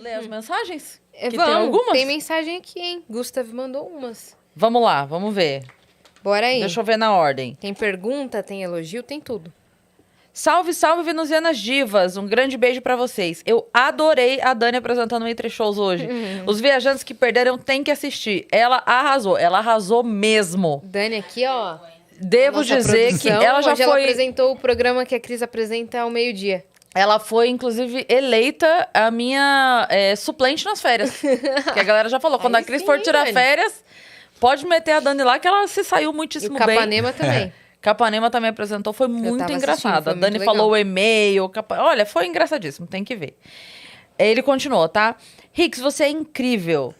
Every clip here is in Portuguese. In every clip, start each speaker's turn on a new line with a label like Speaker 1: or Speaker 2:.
Speaker 1: ler as mensagens? Que
Speaker 2: Vamos,
Speaker 1: tem algumas?
Speaker 2: tem mensagem aqui, hein? Gustav mandou umas.
Speaker 1: Vamos lá, vamos ver.
Speaker 2: Bora aí.
Speaker 1: Deixa eu ver na ordem.
Speaker 2: Tem pergunta, tem elogio, tem tudo.
Speaker 1: Salve, salve, venusianas divas. Um grande beijo pra vocês. Eu adorei a Dani apresentando o Entre Shows hoje. Os viajantes que perderam têm que assistir. Ela arrasou mesmo.
Speaker 2: Dani aqui, ó.
Speaker 1: Devo
Speaker 2: Nossa
Speaker 1: dizer que
Speaker 2: produção,
Speaker 1: ela já
Speaker 2: hoje
Speaker 1: foi...
Speaker 2: Ela apresentou o programa que a Cris apresenta ao meio-dia.
Speaker 1: Ela foi, inclusive, eleita a minha suplente nas férias. Que a galera já falou. Quando
Speaker 2: Aí
Speaker 1: a Cris
Speaker 2: sim,
Speaker 1: for tirar
Speaker 2: Dani.
Speaker 1: férias, pode meter a Dani lá, que ela se saiu
Speaker 2: E o
Speaker 1: muitíssimo bem.
Speaker 2: Capanema também.
Speaker 1: Capanema também apresentou, foi muito
Speaker 2: tava
Speaker 1: engraçado.
Speaker 2: assistindo, foi
Speaker 1: A Dani
Speaker 2: muito
Speaker 1: falou
Speaker 2: legal.
Speaker 1: o e-mail. Olha, foi engraçadíssimo, tem que ver. Ele continuou, tá? Rix, você é incrível.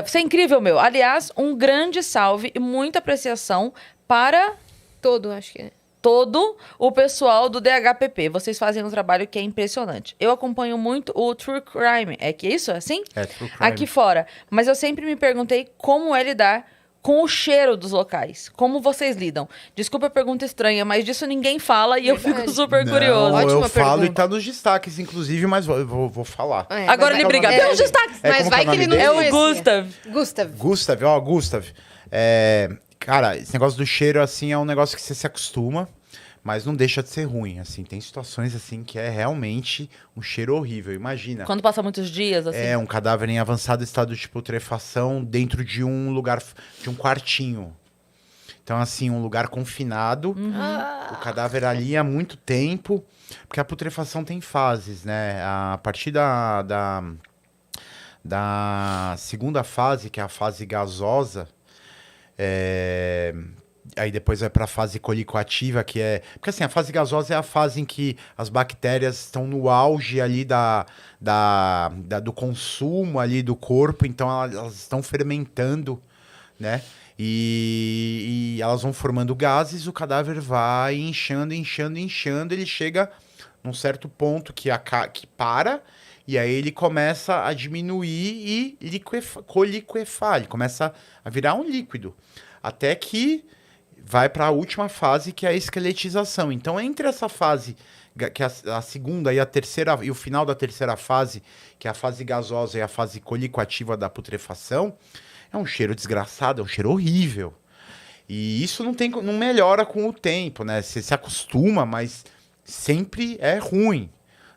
Speaker 1: Você é incrível, meu. Aliás, um grande salve e muita apreciação para
Speaker 2: Todo, acho que é.
Speaker 1: todo o pessoal do DHPP. Vocês fazem um trabalho que é impressionante. Eu acompanho muito o True Crime. É que isso? É assim?
Speaker 3: É, True Crime.
Speaker 1: Aqui fora. Mas eu sempre me perguntei como é lidar com o cheiro dos locais. Como vocês lidam? Desculpa a pergunta estranha, mas disso ninguém fala e eu fico
Speaker 2: Verdade.
Speaker 1: super
Speaker 3: Não,
Speaker 1: curioso.
Speaker 2: Ótima
Speaker 3: eu falo
Speaker 2: pergunta.
Speaker 3: e tá nos destaques, inclusive, mas vou falar.
Speaker 2: É,
Speaker 1: Agora
Speaker 2: mas
Speaker 1: ele briga.
Speaker 2: é,
Speaker 1: Pelos destaques!
Speaker 3: É,
Speaker 2: Mas
Speaker 3: como
Speaker 2: vai
Speaker 3: que é o
Speaker 2: que ele
Speaker 3: nome
Speaker 2: não
Speaker 3: dele?
Speaker 1: É o
Speaker 2: conhecia.
Speaker 1: Gustav.
Speaker 2: Gustav.
Speaker 3: Gustav. Cara, esse negócio do cheiro, assim, é um negócio que você se acostuma, mas não deixa de ser ruim, assim. Tem situações, assim, que é realmente um cheiro horrível. Imagina.
Speaker 1: Quando passa muitos dias, assim.
Speaker 3: É um cadáver em avançado estado de putrefação dentro de um lugar, de um quartinho. Então, assim, um lugar confinado. O cadáver ali há muito tempo. Porque a putrefação tem fases, né? A partir da segunda fase, que é a fase gasosa, aí depois vai para a fase colicoativa, que é... Porque assim, a fase gasosa é a fase em que as bactérias estão no auge ali do consumo ali do corpo, então elas estão fermentando, né? E elas vão formando gases, o cadáver vai inchando, ele chega num certo ponto que para, e aí ele começa a diminuir e coliquefar, ele começa a virar um líquido, até que vai para a última fase, que é a esqueletização. Então, entre essa fase, que é a segunda e a terceira, e o final da terceira fase, que é a fase gasosa e a fase colicoativa da putrefação, é um cheiro desgraçado, é um cheiro horrível. E isso não melhora com o tempo, né? Você se acostuma, mas sempre é ruim,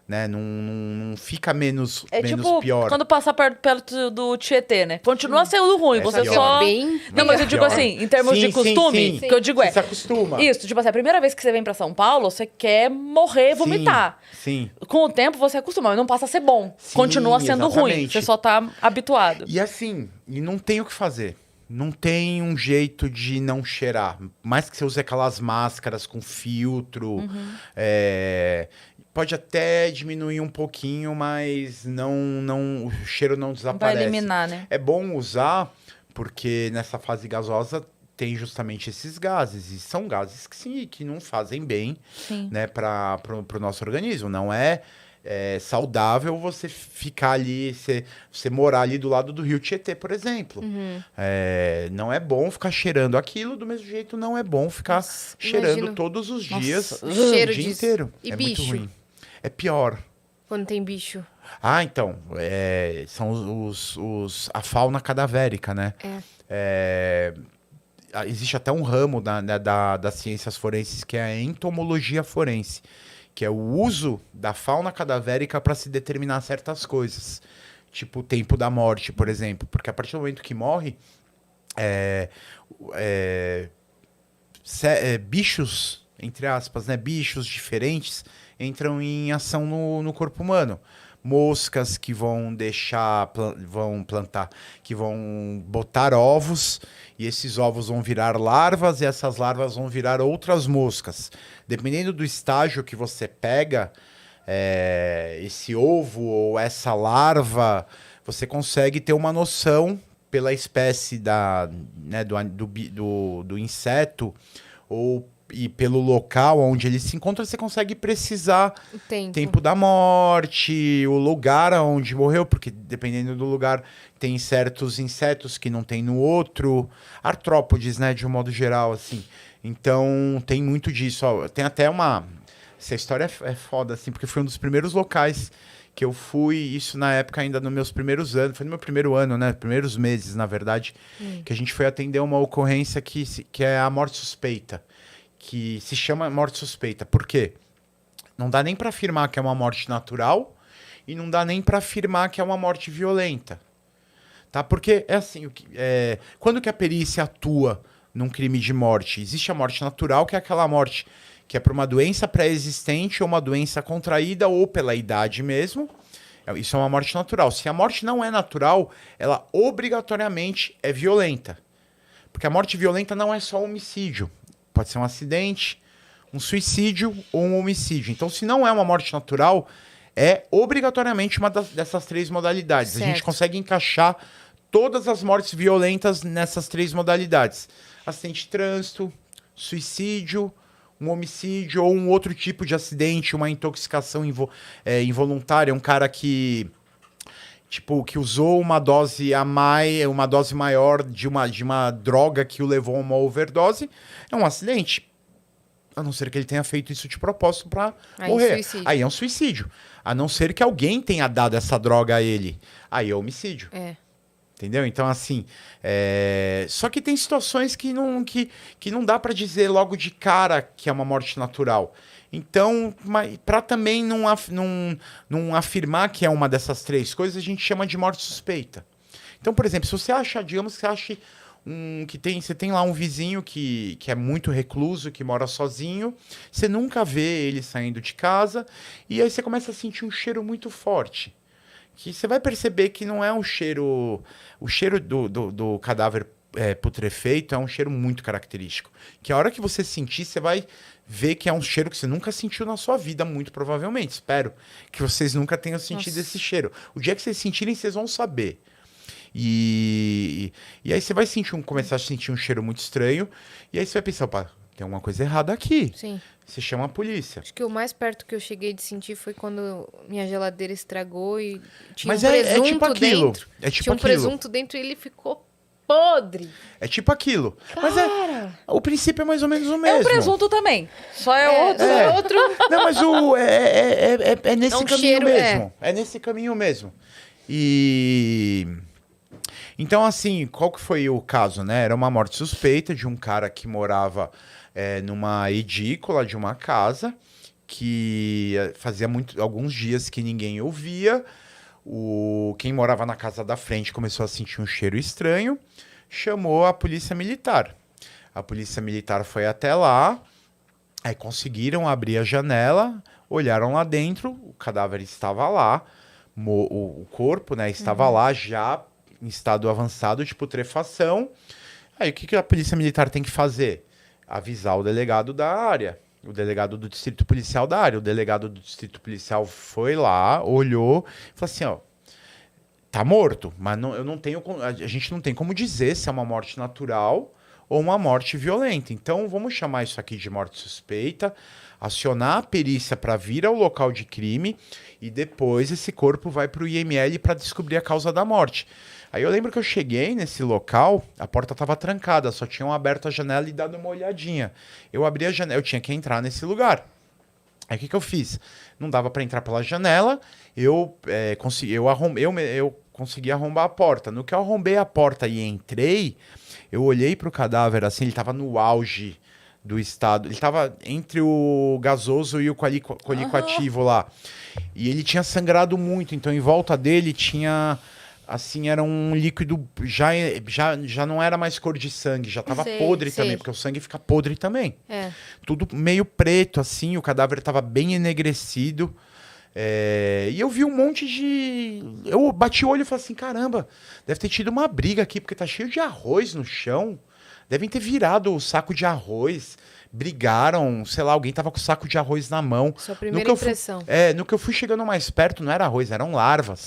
Speaker 3: né? Não fica menos
Speaker 1: tipo
Speaker 3: pior.
Speaker 1: quando passar perto do Tietê, né? Continua sendo ruim, você
Speaker 3: pior.
Speaker 1: só...
Speaker 2: Bem
Speaker 1: Não, mas eu digo
Speaker 3: pior.
Speaker 1: assim, em termos
Speaker 3: Sim,
Speaker 1: de costume,
Speaker 3: sim, sim.
Speaker 1: que eu digo
Speaker 3: Você se acostuma.
Speaker 1: Isso, tipo assim, a primeira vez que você vem pra São Paulo, você quer morrer, vomitar.
Speaker 3: Sim.
Speaker 1: Com o tempo, você acostuma, mas não passa a ser bom.
Speaker 3: Sim,
Speaker 1: Continua sendo ruim,
Speaker 3: exatamente.
Speaker 1: você só tá habituado.
Speaker 3: E assim, não tem o que fazer. Não tem um jeito de não cheirar. Mais que você use aquelas máscaras com filtro. Pode até diminuir um pouquinho, mas o cheiro não
Speaker 1: Vai
Speaker 3: desaparece.
Speaker 1: eliminar, né?
Speaker 3: É bom usar, porque nessa fase gasosa tem justamente esses gases. E são gases que não fazem bem,
Speaker 1: Sim.
Speaker 3: né, para o nosso organismo. Não é saudável você ficar ali, você morar ali do lado do rio Tietê, por exemplo. Não é bom ficar cheirando aquilo, do mesmo jeito não é bom ficar cheirando
Speaker 2: imagino.
Speaker 3: todos os dias,
Speaker 1: Nossa,
Speaker 3: o
Speaker 2: cheiro
Speaker 3: dia
Speaker 2: disso.
Speaker 3: inteiro.
Speaker 2: E
Speaker 3: é
Speaker 2: bicho?
Speaker 3: muito ruim. É pior.
Speaker 2: Quando tem bicho.
Speaker 3: Então, são a fauna cadavérica, né? Existe até um ramo das ciências forenses que é a entomologia forense, que é o uso da fauna cadavérica para se determinar certas coisas. Tipo o tempo da morte, por exemplo. Porque a partir do momento que morre, bichos, entre aspas, né? Bichos diferentes entram em ação no corpo humano. Moscas que vão botar ovos, e esses ovos vão virar larvas, e essas larvas vão virar outras moscas. Dependendo do estágio que você pega, esse ovo ou essa larva, você consegue ter uma noção pela espécie do inseto e pelo local onde ele se encontra, você consegue precisar
Speaker 2: O tempo.
Speaker 3: tempo da morte, o lugar onde morreu, porque dependendo do lugar tem certos insetos que não tem no outro, artrópodes, né, de um modo geral, assim. Então tem muito disso. Tem até essa história é foda, assim, porque foi um dos primeiros locais que eu fui, isso na época ainda nos meus primeiros anos, foi no meu primeiro ano, né? Primeiros meses, na verdade, que a gente foi atender uma ocorrência que é a morte suspeita, que se chama morte suspeita. Por quê? Não dá nem para afirmar que é uma morte natural e não dá nem para afirmar que é uma morte violenta. Tá? Porque é assim, quando que a perícia atua num crime de morte? Existe a morte natural, que é aquela morte que é por uma doença pré-existente ou uma doença contraída ou pela idade mesmo. Isso é uma morte natural. Se a morte não é natural, ela obrigatoriamente é violenta. Porque a morte violenta não é só um homicídio. Pode ser um acidente, um suicídio ou um homicídio. Então, se não é uma morte natural, é obrigatoriamente uma dessas três modalidades.
Speaker 2: Certo.
Speaker 3: A gente consegue encaixar todas as mortes violentas nessas três modalidades. Acidente de trânsito, suicídio, um homicídio ou um outro tipo de acidente, uma intoxicação involuntária, um cara que usou uma dose uma dose maior de uma droga que o levou a uma overdose, é um acidente. A não ser que ele tenha feito isso de propósito para morrer. Aí é um suicídio. A não ser que alguém tenha dado essa droga a ele. Aí é homicídio. Entendeu? Então, assim, só que tem situações que não dá para dizer logo de cara que é uma morte natural. Então, para também não afirmar que é uma dessas três coisas, a gente chama de morte suspeita. Então, por exemplo, se você acha, digamos que você acha você tem lá um vizinho que é muito recluso, que mora sozinho, você nunca vê ele saindo de casa, e aí você começa a sentir um cheiro muito forte. Que você vai perceber que não é um cheiro... O cheiro do cadáver putrefeito é um cheiro muito característico. Que a hora que você sentir, você vai ver que é um cheiro que você nunca sentiu na sua vida, muito provavelmente. Espero que vocês nunca tenham sentido esse cheiro. O dia que vocês sentirem, vocês vão saber. E aí você vai começar a sentir um cheiro muito estranho, e aí você vai pensar, opa, tem alguma coisa errada aqui.
Speaker 2: Sim.
Speaker 3: Você chama a polícia.
Speaker 2: Acho que o mais perto que eu cheguei de sentir foi quando minha geladeira estragou e tinha
Speaker 3: Mas
Speaker 2: um presunto
Speaker 3: tipo aquilo.
Speaker 2: dentro.
Speaker 3: É tipo
Speaker 2: tinha um
Speaker 3: aquilo.
Speaker 2: presunto dentro e ele ficou podre.
Speaker 3: É tipo aquilo. Mas o princípio é mais ou menos o
Speaker 1: É
Speaker 3: mesmo.
Speaker 1: o presunto também. Só é outro.
Speaker 2: Outro.
Speaker 3: Não, mas é nesse
Speaker 2: um
Speaker 3: caminho
Speaker 2: cheiro,
Speaker 3: mesmo. É nesse caminho mesmo. E... Então, assim, qual que foi o caso, né? Era uma morte suspeita de um cara que morava numa edícula de uma casa, que fazia alguns dias que ninguém ouvia. Quem morava na casa da frente começou a sentir um cheiro estranho, chamou a polícia militar. A polícia militar foi até lá, aí conseguiram abrir a janela, olharam lá dentro, o cadáver estava lá, o corpo, né, estava lá já em estado avançado de putrefação. Aí o que a polícia militar tem que fazer? Avisar o delegado da área, o delegado do distrito policial da área. O delegado do distrito policial foi lá, olhou, falou assim, ó, tá morto, mas a gente não tem como dizer se é uma morte natural ou uma morte violenta. Então vamos chamar isso aqui de morte suspeita, acionar a perícia para vir ao local de crime e depois esse corpo vai para o IML para descobrir a causa da morte. Aí eu lembro que eu cheguei nesse local, a porta estava trancada, só tinham aberto a janela e dado uma olhadinha. Eu abri a janela, eu tinha que entrar nesse lugar. Aí o que eu fiz? Não dava para entrar pela janela, eu consegui arrombar a porta. No que eu arrombei a porta e entrei, eu olhei para o cadáver, assim, ele estava no auge do estado. Ele estava entre o gasoso e o qualificativo lá. E ele tinha sangrado muito, então em volta dele tinha... Assim, era um líquido, já não era mais cor de sangue, já estava podre também, porque o sangue fica podre também. Tudo meio preto, assim, o cadáver estava bem enegrecido. E eu vi um monte de... Eu bati o olho e falei assim, caramba, deve ter tido uma briga aqui, porque tá cheio de arroz no chão. Devem ter virado o saco de arroz, brigaram, sei lá, alguém tava com o saco de arroz na mão.
Speaker 2: Sua primeira impressão.
Speaker 3: No que eu fui chegando mais perto, não era arroz, eram larvas.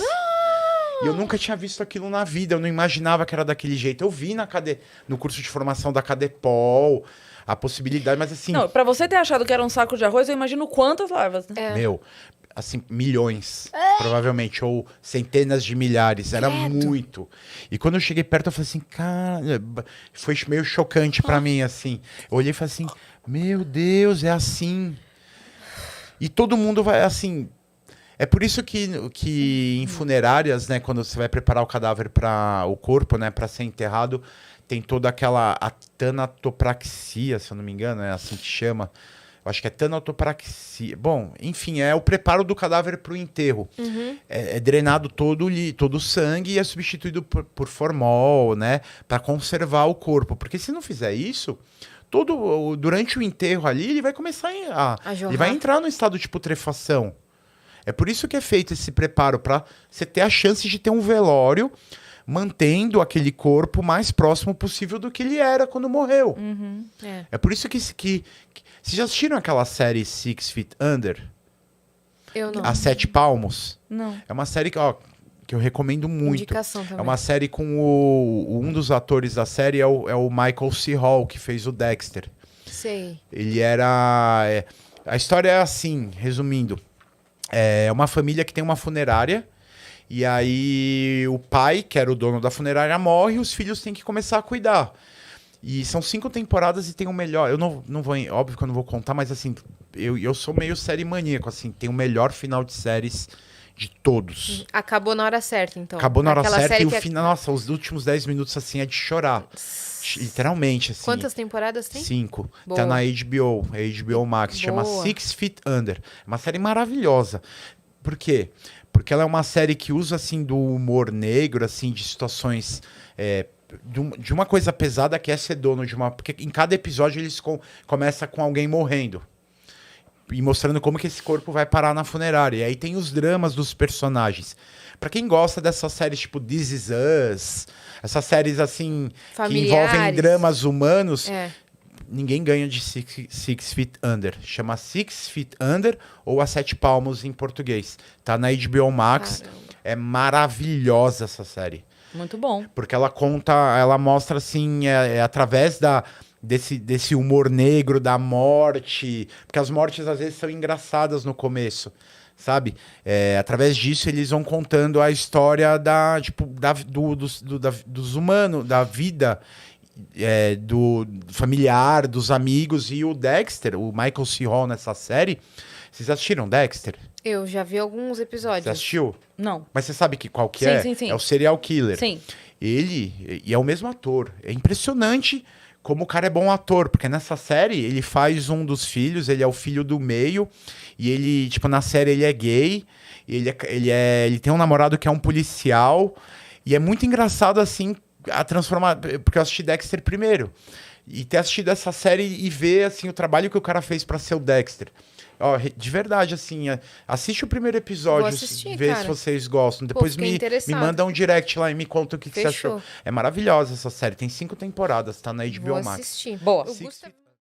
Speaker 3: E eu nunca tinha visto aquilo na vida, eu não imaginava que era daquele jeito. Eu vi no curso de formação da Cadepol a possibilidade, mas assim...
Speaker 1: Não, pra você ter achado que era um saco de arroz, eu imagino quantas larvas, né?
Speaker 3: Meu, assim, milhões, provavelmente, ou centenas de milhares, era muito. E quando eu cheguei perto, eu falei assim, cara, foi meio chocante pra mim, assim. Eu olhei e falei assim, meu Deus, é assim. E todo mundo vai, assim... É por isso que em funerárias, né, quando você vai preparar o cadáver para o corpo, né, para ser enterrado, tem toda aquela a tanatopraxia, se eu não me engano, é assim que chama. Eu acho que é tanatopraxia. Bom, enfim, é o preparo do cadáver para o enterro. É drenado todo o sangue e é substituído por formol, né, para conservar o corpo. Porque se não fizer isso, durante o enterro ali, ele vai começar
Speaker 2: A jorrar.
Speaker 3: ele vai entrar no estado de putrefação. É por isso que é feito esse preparo, para você ter a chance de ter um velório mantendo aquele corpo mais próximo possível do que ele era quando morreu. É por isso que vocês já assistiram aquela série Six Feet Under?
Speaker 2: Eu não.
Speaker 3: A Sete Palmos?
Speaker 1: Não.
Speaker 3: É uma série que eu recomendo muito.
Speaker 2: Indicação também.
Speaker 3: É uma série com um dos atores da série é o Michael C. Hall, que fez o Dexter.
Speaker 2: Sei.
Speaker 3: Ele era... a história é assim, resumindo. É uma família que tem uma funerária, e aí o pai, que era o dono da funerária, morre e os filhos têm que começar a cuidar. E são 5 temporadas e tem o melhor... Eu não vou... Óbvio que eu não vou contar, mas assim, eu sou meio série maníaco, assim, tem o melhor final de séries de todos.
Speaker 2: Acabou na hora certa, então.
Speaker 3: Acabou na hora
Speaker 2: Aquela
Speaker 3: certa
Speaker 2: série
Speaker 3: e o
Speaker 2: que
Speaker 3: final... Nossa, os últimos 10 minutos, assim, é de chorar. Literalmente, assim.
Speaker 2: Quantas temporadas tem?
Speaker 3: 5.
Speaker 2: Boa.
Speaker 3: Tá na HBO, HBO Max. Chama
Speaker 2: Boa.
Speaker 3: Six Feet Under. É uma série maravilhosa. Por quê? Porque ela é uma série que usa, assim, do humor negro, assim, de situações... de uma coisa pesada que é ser dono de uma... Porque em cada episódio eles começa com alguém morrendo. E mostrando como que esse corpo vai parar na funerária. E aí tem os dramas dos personagens. Pra quem gosta dessas séries tipo This Is Us, essas séries assim que envolvem dramas humanos, ninguém ganha de Six Feet Under. Chama Six Feet Under ou A Sete Palmos em português. Tá na HBO Max.
Speaker 2: Caramba.
Speaker 3: É maravilhosa essa série.
Speaker 1: Muito bom.
Speaker 3: Porque ela mostra assim, através desse humor negro, da morte. Porque as mortes às vezes são engraçadas no começo, sabe? Através disso eles vão contando a história dos humanos, da vida, do familiar, dos amigos. E o Dexter, o Michael C. Hall nessa série. Vocês assistiram Dexter?
Speaker 2: Eu já vi alguns episódios.
Speaker 3: Você assistiu?
Speaker 1: Não.
Speaker 3: Mas você sabe qual que
Speaker 1: Sim,
Speaker 3: é?
Speaker 1: sim, sim.
Speaker 3: É o serial killer.
Speaker 1: Sim.
Speaker 3: E é o mesmo ator. É impressionante como o cara é bom ator, porque nessa série ele faz um dos filhos, ele é o filho do meio, e ele, tipo, na série ele é gay, e ele tem um namorado que é um policial, e é muito engraçado, assim, a transformar, porque eu assisti Dexter primeiro, e ter assistido essa série e ver, assim, o trabalho que o cara fez pra ser o Dexter. Ó, de verdade, assim, assiste o primeiro episódio,
Speaker 2: Vou assistir,
Speaker 3: vê
Speaker 2: cara.
Speaker 3: se vocês gostam. Depois
Speaker 2: fiquei
Speaker 3: me
Speaker 2: interessada.
Speaker 3: manda um direct lá e me conta o que você
Speaker 2: Fechou.
Speaker 3: achou. É maravilhosa essa série, tem 5 temporadas, tá na HBO
Speaker 2: Vou
Speaker 3: Max.
Speaker 2: assistir.
Speaker 1: Boa.
Speaker 2: O
Speaker 3: Six
Speaker 2: Gusta...